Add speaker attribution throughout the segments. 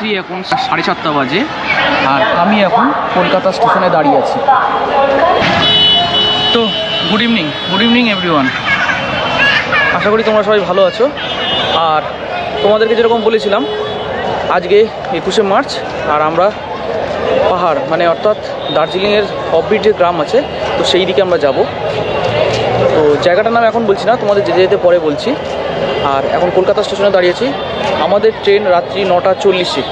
Speaker 1: রাত্রি এখন 7:30 বাজে, আর আমি এখন কলকাতা স্টেশনে দাঁড়িয়ে আছি। তো গুড ইভিনিং এভরিওয়ান। আশা করি তোমরা সবাই ভালো আছো। আর তোমাদেরকে যেরকম বলেছিলাম, আজকে 21শে মার্চ, আর আমরা পাহাড় মানে অর্থাৎ দার্জিলিংয়ের অফবিট যে গ্রাম আছে, তো সেই দিকে আমরা যাব। তো জায়গাটার নাম এখন বলছি না, তোমাদের যেতে যেতে পরে বলছি। আর এখন কলকাতা স্টেশনে দাঁড়িয়েছি। আমাদের ট্রেন রাত্রি 9:40-এ।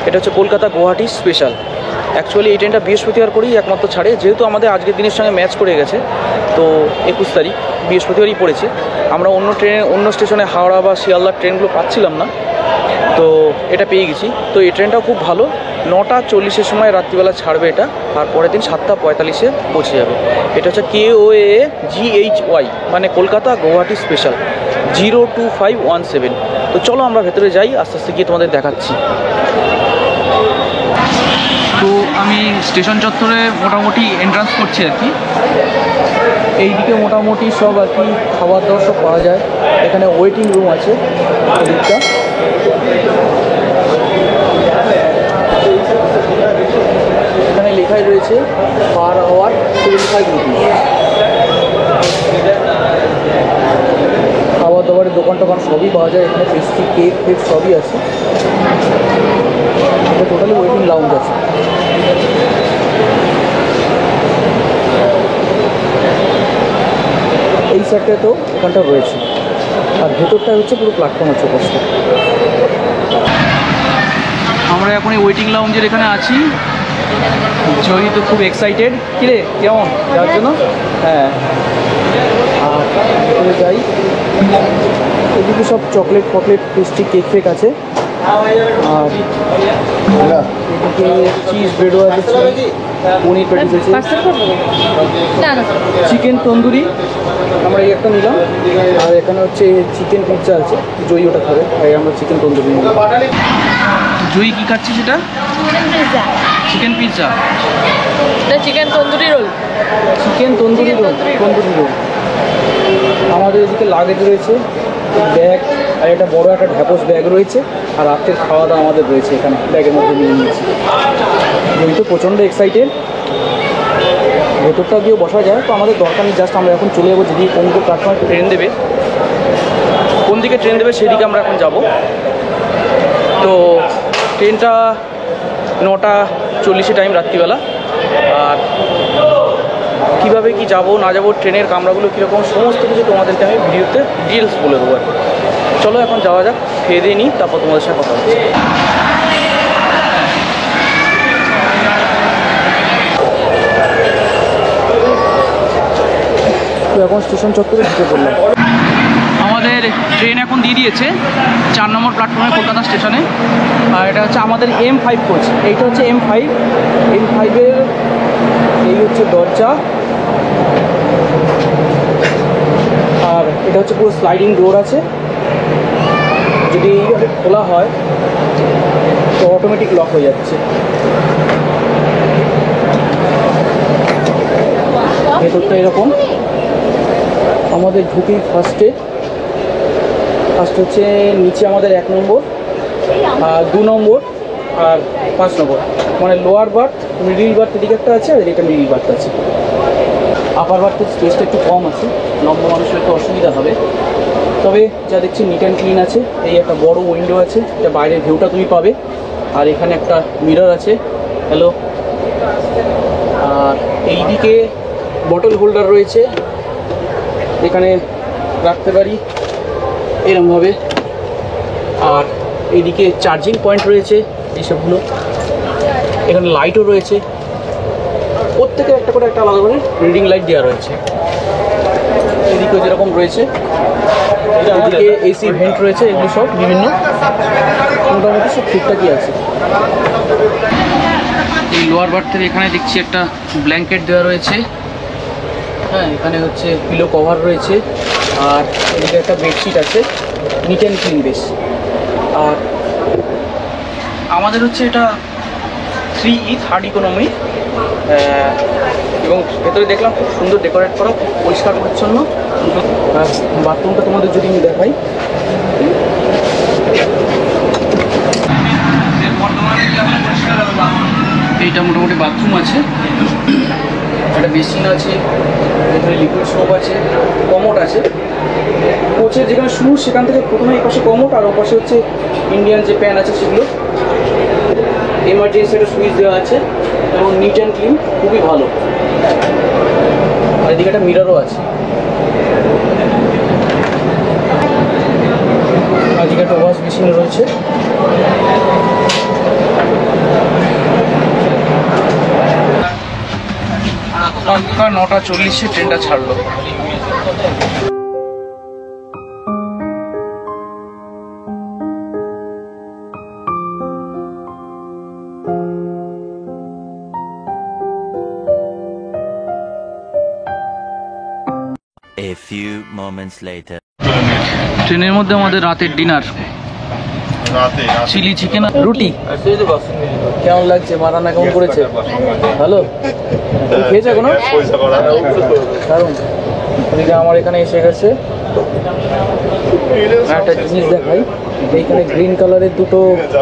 Speaker 1: এটা হচ্ছে কলকাতা গুয়াহাটি স্পেশাল। অ্যাকচুয়ালি এই ট্রেনটা বৃহস্পতিবার করেই একমাত্র ছাড়ে, যেহেতু আমাদের আজকের দিনের সঙ্গে ম্যাচ করে গেছে। তো 21 তারিখ বৃহস্পতিবারই পড়েছে। আমরা অন্য স্টেশনে হাওড়া বা শিয়ালদার ট্রেনগুলো পাচ্ছিলাম না, তো এটা পেয়ে গেছি। তো এই ট্রেনটাও খুব ভালো। 9:40-এর সময় রাত্রিবেলা ছাড়বে এটা, আর পরের দিন 7:45-এ পৌঁছে যাবে। এটা হচ্ছে KOAGHY, মানে কলকাতা গুয়াহাটি স্পেশাল 02517। তো চলো আমরা ভেতরে যাই, আস্তে আস্তে গিয়ে তোমাদের দেখাচ্ছি। তো আমি স্টেশন চত্বরে মোটামুটি এন্ট্রান্স করছি আর কি। এইদিকে মোটামুটি সব আর কি খাবার দাবার সব পাওয়া যায়। এখানে ওয়েটিং রুম আছে দিকটা। এখানে লেখাই রয়েছে পার আওয়ার 75 রুপিস। খাবার দাবারের দোকান টোকান সবই পাওয়া যায় এখানে, পেস্ট্রি কেক ফেক সবই আছে। এটা টোটালি ওয়েটিং লাউঞ্জ আছে। এই সাইডটায় তো ওখানটা রয়েছে, আর ভেতরটা হচ্ছে পুরো প্ল্যাটফর্ম আছে কষ্ট। আমরা এখন এই ওয়েটিং লাউঞ্জের এখানে আছি। জয়ী তো খুব এক্সাইটেড। কিরে কেমন যাওয়ার জন্য? হ্যাঁ, আর ভেতরে যাই। এদিকে সব চকলেট ফকলেট পেস্ট্রি কেক ফেক আছে। আর এদিকে চিজ ব্রেডও আছে, পনির প্যাটিস আছে, চিকেন তন্দুরি আমরা এই একটা নিলাম। আর এখানে হচ্ছে চিকেন পিৎজা আছে, জয়ী ওটা খাবে, তাই আমরা চিকেন তন্দুরি নিলাম। জয়ী কী খাচ্ছি সেটা? Chicken pizza,
Speaker 2: chicken tandoori roll.
Speaker 1: Chicken tandoori roll, tandoori roll. আমাদের এদিকে লাগেজ রয়েছে, ব্যাগ, আর একটা বড় একটা ঢ্যাপস ব্যাগ রয়েছে। আর রাতের খাওয়া দাওয়া আমাদের রয়েছে এখানে, ব্যাগের মধ্যে নিয়ে নিয়েছি। জয়ী তো প্রচণ্ড এক্সাইটেড। ভেতরটা গিয়েও বসা যায়, তো আমাদের দরকার নেই। জাস্ট আমরা এখন চলে যাবো যেদিকে কোন প্ল্যাটফর্মে ট্রেন দেবে, কোন দিকে ট্রেন দেবে সেদিকে আমরা এখন যাব। তো ট্রেনটা 9:40 টাইম রাত্রিবেলা। আর কীভাবে কি যাব না যাব, ট্রেনের কামরাগুলো কীরকম, সমস্ত কিছু তোমাদেরকে আমি ভিডিওতে ডিটেলস বলে দেবো আর কি। চলো এখন যাওয়া যাক, খেয়ে দিয়ে নিই, তারপর তোমাদের সাথে কথা হচ্ছে। তো এখন স্টেশন চত্বরে ঢুকে পড়লাম। আমাদের ট্রেন এখন দিয়ে দিয়েছে 4 নম্বর প্ল্যাটফর্মে কলকাতা স্টেশনে। আর এটা হচ্ছে আমাদের M5 কোচ। এইটা হচ্ছে M5-এর এই হচ্ছে দরজা। আর এটা হচ্ছে পুরো স্লাইডিং ডোর আছে, যদি এইভাবে খোলা হয় তো অটোমেটিক লক হয়ে যাচ্ছে। ভেতরটা এরকম। আমাদের ঢুকেই ফার্স্টে হচ্ছে নিচে আমাদের 1 নম্বর, আর 2 নম্বর, আর 5 নম্বর, মানে লোয়ার বার্থ, মিডিল বার্থ এদিকে একটা আছে, আর এটা মিডিল বার্থ আছে। আপার বার্থের স্পেসটা একটু কম আছে, লম্বা মানুষের একটু অসুবিধা হবে। তবে যা দেখছি নিট অ্যান্ড ক্লিন আছে। এই একটা বড় উইন্ডো আছে, এটা বাইরের ভিউটা তুমি পাবে। আর এখানে একটা মিরর আছে, হ্যালো। আর এইদিকে বটল হোল্ডার রয়েছে, এখানে রাখতে পারি এরকমভাবে। আর এইদিকে চার্জিং পয়েন্ট রয়েছে এইসবগুলো। এখানে লাইটও রয়েছে, প্রত্যেকের একটা করে একটা আলাদা করে রিডিং লাইট দেওয়া রয়েছে। এদিকেও যেরকম রয়েছে, এদিকে এসি ভেন্ট রয়েছে, এগুলো সব বিভিন্ন, মোটামুটি সব ঠিকঠাকই আছে। এই লোয়ার বার্থের এখানে দেখছি একটা ব্ল্যাঙ্কেট দেওয়া রয়েছে। হ্যাঁ, এখানে হচ্ছে পিলো কভার রয়েছে। আর এদিকে একটা বেডশিট আছে, নিট অ্যান্ড ক্লিন বেশ। আর আমাদের হচ্ছে এটা 3E থার্ড ইকোনমি। এবং ভেতরে দেখলাম খুব সুন্দর ডেকোরেট করা, পরিষ্কার পরিচ্ছন্ন। বাথরুমটা তোমাদের যদি আমি দেখাই, বর্তমান এইটা মোটামুটি বাথরুম আছে, একটা বেসিন আছে, এখানে লিকুইড সোপ আছে, কমোড আছে। কোচের যেখানে শুরু সেখান থেকে প্রথমে এই পাশে কমোড, আর ও পাশে হচ্ছে ইন্ডিয়ান যে প্যান আছে সেগুলো। এমার্জেন্সি একটা সুইচ দেওয়া আছে এবং নিট অ্যান্ড ক্লিন, খুবই ভালো। আর এদিকে একটা মিররও আছে। আর এদিকে একটা ওয়াশ মেশিন রয়েছে। সন্ধ্যা 9:40 ট্রেনটা ছাড়লো।
Speaker 3: A few moments later.
Speaker 1: ট্রেনের মধ্যে আমাদের রাতের ডিনার, চিলি চিকেন রুটি। কেমন লাগছে? মারানা কেমন করেছে? ভালো খেয়েছে কোনো? দারুণ। ওদিকে আমার এখানে এসে গেছে একটা জিনিস দেখাই। এইখানে গ্রিন কালারের দুটো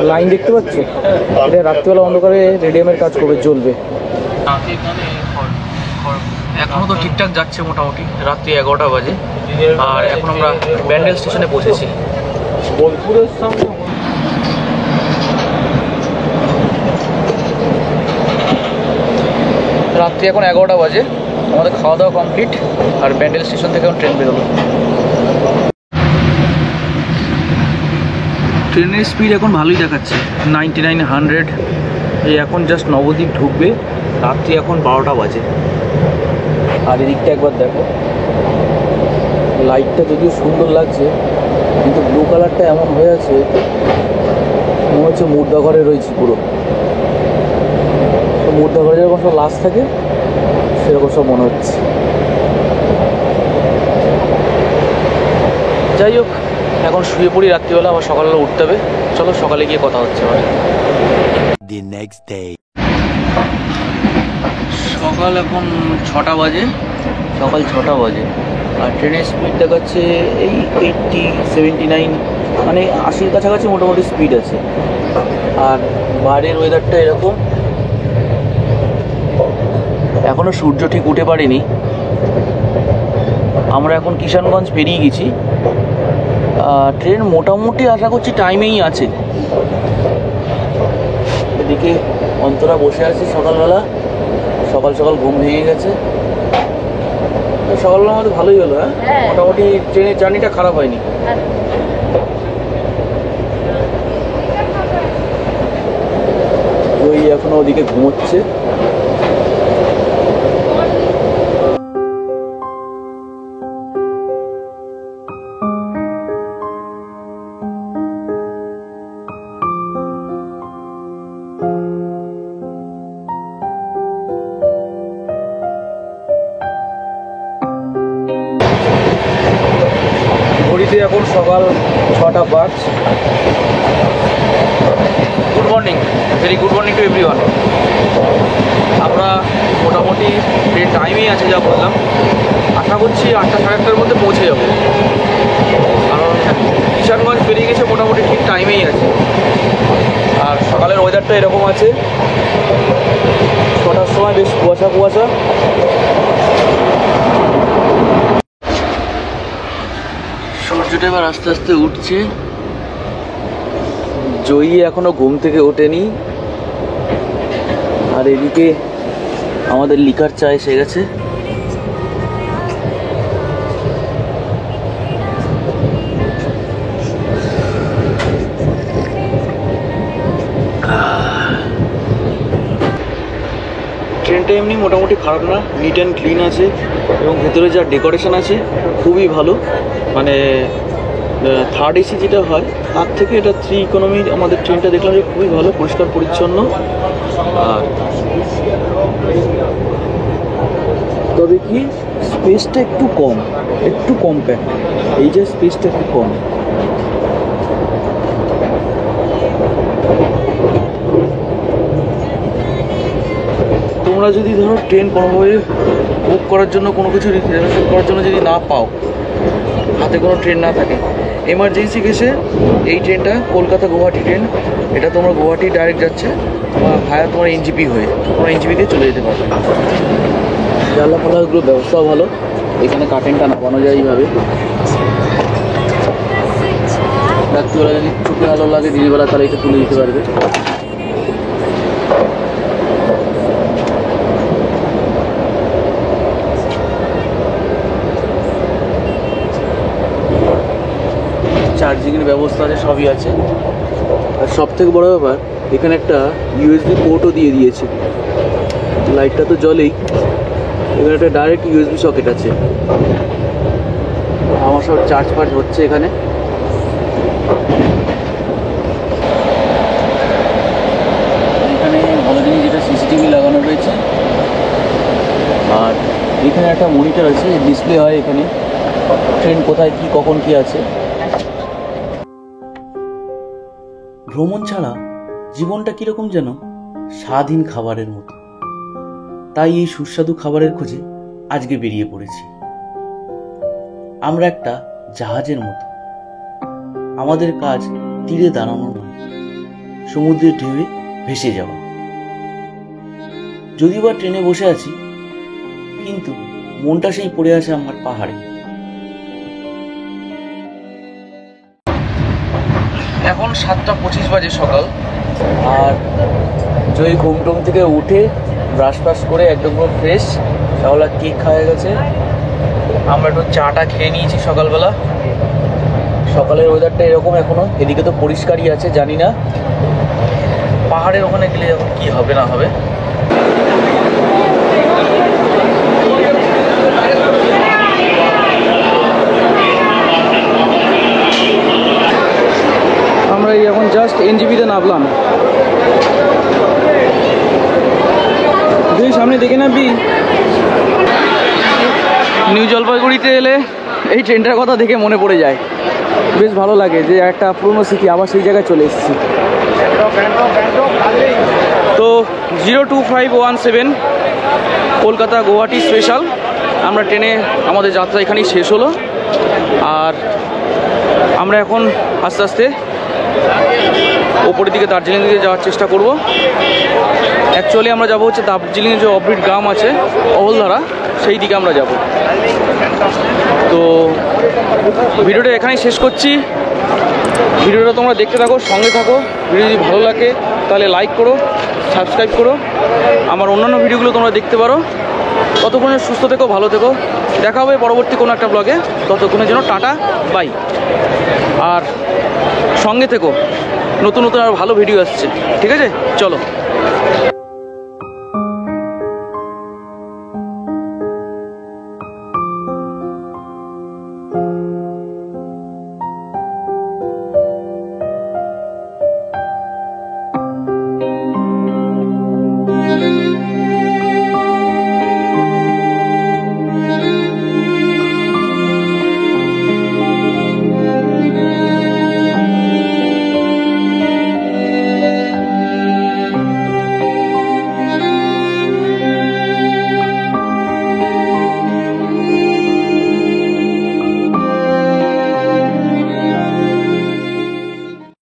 Speaker 1: লাইন দেখতে পাচ্ছ, এটা রাত্রিবেলা অন্ধকারে রেডিয়ামের কাজ করবে, জ্বলবে। এখনো তো ঠিকঠাক যাচ্ছে, মোটামুটি রাত্রি 11টা বাজে। আর এখন আমরা ব্যান্ডেল স্টেশনে পৌঁছেছি। বোলপুরের সামনে রাত্রি এখন 11টা বাজে। আমাদের খাওয়া দাওয়া কমপ্লিট, আর ব্যান্ডেল স্টেশন থেকে এখন ট্রেন বেরোলো। ট্রেনের স্পিড এখন ভালোই দেখাচ্ছে, 99, 100। এই এখন জাস্ট নবদ্বীপ ঢুকবে, রাত্রি এখন 12টা বাজে। আর এদিকটা একবার দেখো, লাইটটা যদিও সুন্দর লাগছে, কিন্তু ব্লু কালারটা এমন হয়ে আছে মনে হচ্ছে মুর্দা ঘরে রয়েছি পুরো। তো মুর্দা ঘরে যেরকম সব লাশ থাকে সেরকম সব মনে হচ্ছে। যাই হোক, এখন শুয়ে পড়ি, রাত্রিবেলা আবার সকালবেলা উঠতে হবে। চলো সকালে গিয়ে কথা হচ্ছে আবার।
Speaker 3: The next day.
Speaker 1: সকাল এখন 6টা বাজে, সকাল 6টা বাজে। আর ট্রেনের স্পিড দেখাচ্ছে এই 80, 79, মানে 80-র কাছাকাছি মোটামুটি স্পিড আছে। আর বাইরের ওয়েদারটা এরকম, এখনও সূর্য ঠিক উঠে পারেনি। আমরা এখন কিষানগঞ্জ পেরিয়ে গেছি। ট্রেন মোটামুটি আশা করছি টাইমেই আছে। এদিকে অন্তরা বসে আছে সকালবেলা, সকাল সকাল ঘুম ভেঙে গেছে। সকালবেলা আমাদের ভালোই হলো। হ্যাঁ, মোটামুটি ট্রেনের জার্নিটা খারাপ হয়নি। ওই এখনো ওদিকে ঘুমোচ্ছে। ঘড়িতে এখন সকাল 6টা 5। Good morning, very good morning to everyone. আমরা মোটামুটি ট্রেন টাইমেই আছে যা বললাম। আশা করছি 8টা, 8:30-র মধ্যে পৌঁছে যাব, কারণ কিষানগঞ্জ পেরিয়ে গেছে, মোটামুটি ঠিক টাইমেই আছে। আর সকালের ওয়েদারটা এরকম আছে, 6টার সময় বেশ কুয়াশা কুয়াশা। সূর্যটা এবার আস্তে আস্তে উঠছে। জয়ী এখনো ঘুম থেকে ওঠেনি। আর এদিকে আমাদের লিকার চা এসে গেছে। ট্রেনটা এমনি মোটামুটি খারাপ না, নিট অ্যান্ড ক্লিন আছে এবং ভেতরে যা ডেকোরেশন আছে খুবই ভালো। মানে থার্ড এসি যেটা হয় তার থেকে এটা 3 ইকোনমি আমাদের ট্রেনটা দেখলাম যে খুবই ভালো, পরিষ্কার পরিচ্ছন্ন। আর তবে কি স্পেসটা একটু কম্প্যাক্ট, এই যে স্পেসটা একটু কম। তোমরা যদি ধরো ট্রেন কোনোভাবে বুক করার জন্য, কোনো কিছু রিজার্ভেশন করার জন্য যদি না পাও, হাতে কোনো ট্রেন না থাকে, এমার্জেন্সি কেসে এই ট্রেনটা কলকাতা গুয়াহাটি ট্রেন, এটা তোমরা গুয়াহাটি ডাইরেক্ট যাচ্ছে বা ভায়া তোমার এনজিপি হয়ে তোমরা এনজিপি দিয়ে চলে যেতে পারবে। জানলা ফালাগুলোর ব্যবস্থাও ভালো, এখানে কার্টেনটা নামানো যায় এইভাবে। রাত্রিবেলা যদি চোখে আলো লাগে দিনের বেলা তাহলে এটা তুলে দিতে পারবে। চার্জিংয়ের ব্যবস্থা আছে, সবই আছে। আর সব থেকে বড়ো ব্যাপার, এখানে একটা ইউএসবি পোর্টও দিয়ে দিয়েছে। লাইটটা তো জ্বলেই, এখানে একটা ডাইরেক্ট ইউএসবি সকেট আছে। আমার সব চার্জ ফার্জ হচ্ছে এখানে। এখানে ভালো জিনিস যেটা সিসিটিভি লাগানো রয়েছে, আর এখানে একটা মনিটর আছে, ডিসপ্লে হয় এখানে ট্রেন কোথায় কি কখন কি আছে। ভ্রমণ ছাড়া জীবনটা কীরকম যেন স্বাধীন খাবারের মতো। তাই এই সুস্বাদু খাবারের খোঁজে আজকে বেরিয়ে পড়েছি। আমরা একটা জাহাজের মতো, আমাদের কাজ তীরে দাঁড়ানো নয়, সমুদ্রের ঢেউয়ে ভেসে যাওয়া। যদিও বা ট্রেনে বসে আছি, কিন্তু মনটা সেই পড়ে আছে আমার পাহাড়ে। এখন 7:25 বাজে সকাল, আর জয়ী ঘুমটুম থেকে উঠে ব্রাশ ফ্রাশ করে একদম পুরো ফ্রেশ। সকালবেলা কেক খাওয়া গেছে, আমরা একটু চাটা খেয়ে নিয়েছি সকালবেলা। সকালের ওয়েদারটা এরকম এখনো, এদিকে তো পরিষ্কারই আছে, জানি না পাহাড়ের ওখানে গেলে এখন কি হবে না হবে। আমরা এই এখন জাস্ট এনজিপিতে নামলাম। তুই সামনে দেখে নাবি। নিউ জলপাইগুড়িতে এলে এই ট্রেনটার কথা দেখে মনে পড়ে যায়, বেশ ভালো লাগে যে একটা পুরনো স্মৃতি, আবার সেই জায়গায় চলে এসেছি। তো 02517 কলকাতা গুয়াহাটি স্পেশাল, আমরা ট্রেনে আমাদের যাত্রা এখানেই শেষ হলো। আর আমরা এখন আস্তে আস্তে ওপরের দিকে দার্জিলিং দিকে যাওয়ার চেষ্টা করব। অ্যাকচুয়ালি আমরা যাব হচ্ছে দার্জিলিংয়ে যে অফবিট গ্রাম আছে অবলধারা, সেই দিকে আমরা যাব। তো ভিডিওটা এখানেই শেষ করছি। ভিডিওটা তোমরা দেখতে থাকো, সঙ্গে থাকো। ভিডিও যদি ভালো লাগে তাহলে লাইক করো, সাবস্ক্রাইব করো। আমার অন্যান্য ভিডিওগুলো তোমরা দেখতে পারো। ততক্ষণে সুস্থ থেকো, ভালো থেকো। দেখা হবে পরবর্তী কোনো একটা ব্লগে। ততক্ষণের জন্য টাটা, বাই। আর সঙ্গে থেকো, নতুন নতুন আর ভালো ভিডিও আসছে, ঠিক আছে? চলো।